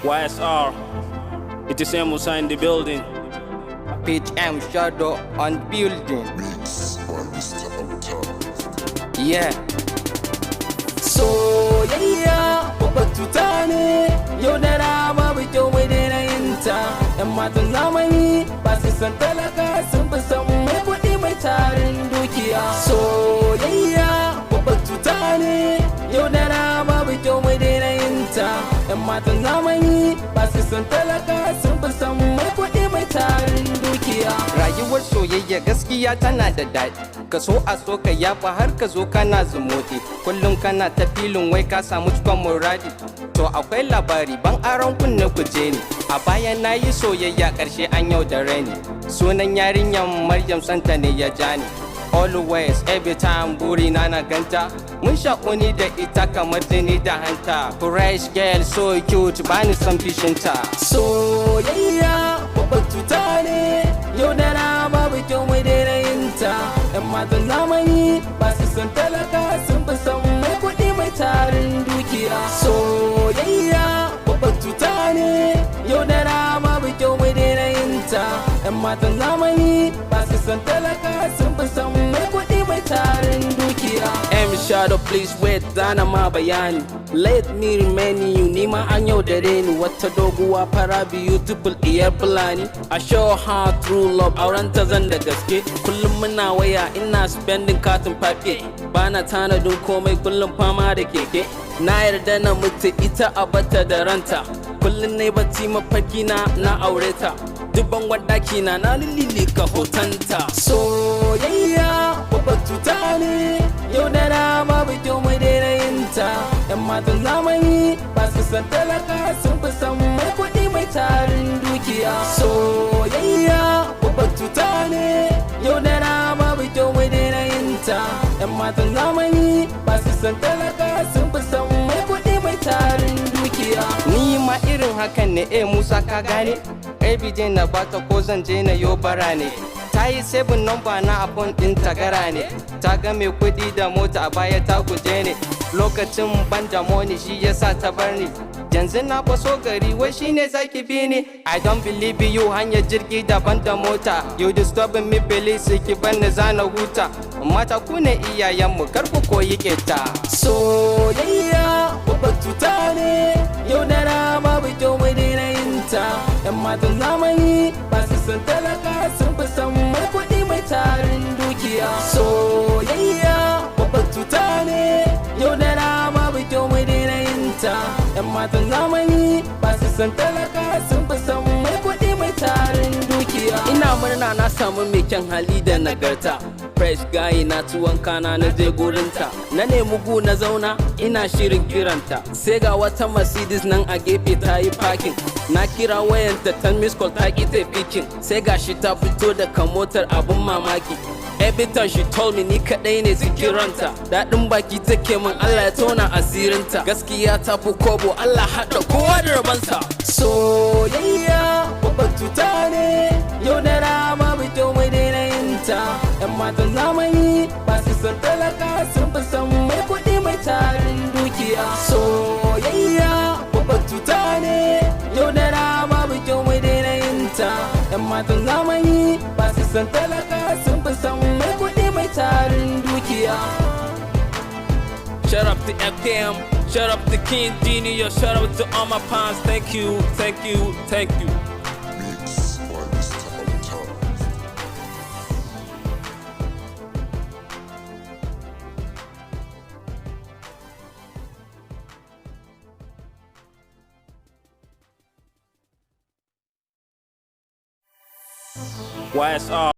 YSR, it is musa in the building. Pitch M shadow on building. Yeah. Soyayya babbar cuta ne, yau da rama bai kyau mai daina yinta. Yan matan zamani ba su san talaka, sun fi san mai kuɗi mai tarin dukiya. Soyayya babbar cuta ne, yau da rama bai kyau mai daina yinta. Yan matan zamani ba su san talaka, sun fi san mai kuɗi mai tarin dukiya. Rayuwar soyayya gaskiya tana da daɗi, ka so a so ka yafa har ka zo kana zumuɗi. Kullum kana ta filin wai ka samu cikon muradi. To akwai labari ban aron kunne kuje ne, a baya na yi soyayya ƙarshe an yaudare ni. Sunan yarinyar Maryam santa ne ya ja ni. Always every time buri na ganta, mun sha'uni da ita kamar jini da hanta. Fresh girl so cute bani son fishinta. Soyayya babbar cuta ne, yau da rama bai kyau mai daina yinta. Yan matan zamani ba su san talaka, sun fi san mai kuɗi mai tarin dukiya. Soyayya babbar cuta ne, yau da rama bai kyau mai daina yinta. Yan matan zamani ba su san talaka, sun fi san mai kuɗi mai tarin dukiya. Shadow please wait, zana ma bayani. Let me remain you, ni ma an yaudare ni. Wata doguwa fara beautiful diyar fulani. I show her true love, auren ta zan da gaske. Kullum muna waya, ina spending katin pafe. Bana tanadin komai, kullum fama da keke. Na yarda na mutu ita a bata da ranta. Kullum ne bacci mafarki na aure ta. Dubban wadaki na lilili ka hotanta. Soyayya babbar cuta ne, yau da rama bai kyau mai daina yinta. Yan matan zamani ba su san talaka, sun fi san mai kuɗi mai tarin dukiya. Soyayya babbar cuta ne, yau da rama bai kyau mai daina yinta. Yan matan zamani ba su san talaka, sun fi san mai kuɗi mai tarin dukiya. Ni ma irin hakan ne Musa ka gane. Everyday na bata ko zan je na yo bara ne. Ta yi 7 number na abun din tagara ne. Ta ga mai kudi da mota a baya ta guje ne. Lokacin ban da money shi yasa ta bar ni. Yanzu na faso gari wai shine zaki bi ni. I don't believe you, hanyar jirgi daban da mota. You disturbing me please, ki banni zana huta. Mata ku ne iyayenmu, kar ku koyi keta. Soyayya babbar cuta ne, yau da rama bai kyau mai daina yinta. Yan matan zamani ba su san talaka, sun fi san mai kuɗi mai tarin dukiya. Soyayya babbar cuta ne, yau da rama bai kyau mai daina yinta. Yan matan zamani ba su san talaka, sun fi san mai kuɗi mai tarin dukiya. Ina murna na samu mai kyan hali da nagarta. Fresh guy na tuwon kana na je gurinta. Na nemi gu na zauna ina shirin kiranta. Sai ga wata Mercedes nan a gefe ta yi parking. Na kira wayanta ta miss call ta ki ta picking. Sai gashi ta fito daga motar abun mamaki. Every time she told me ni kadai ne zikiranta. Daɗin baki take min Allah ya tona asirinta. Gaskiya ta fi kobo Allah haɗa kowa da rabansa. Soyayya babbar cuta ne, yau da rama bai kyau mai daina yinta. Yan matan zamani ba su san talaka, sun fi san mai kuɗi mai tarin dukiya. Soyayya babbar cuta ne, yau da rama bai kyau mai daina yinta. Yan matan zamani ba su san talaka, sun fi san mai kuɗi mai tarin dukiya. Shout out to FKM, shout out to King Junior, shout out to all my pawns. Thank you, thank you, thank you. YSR.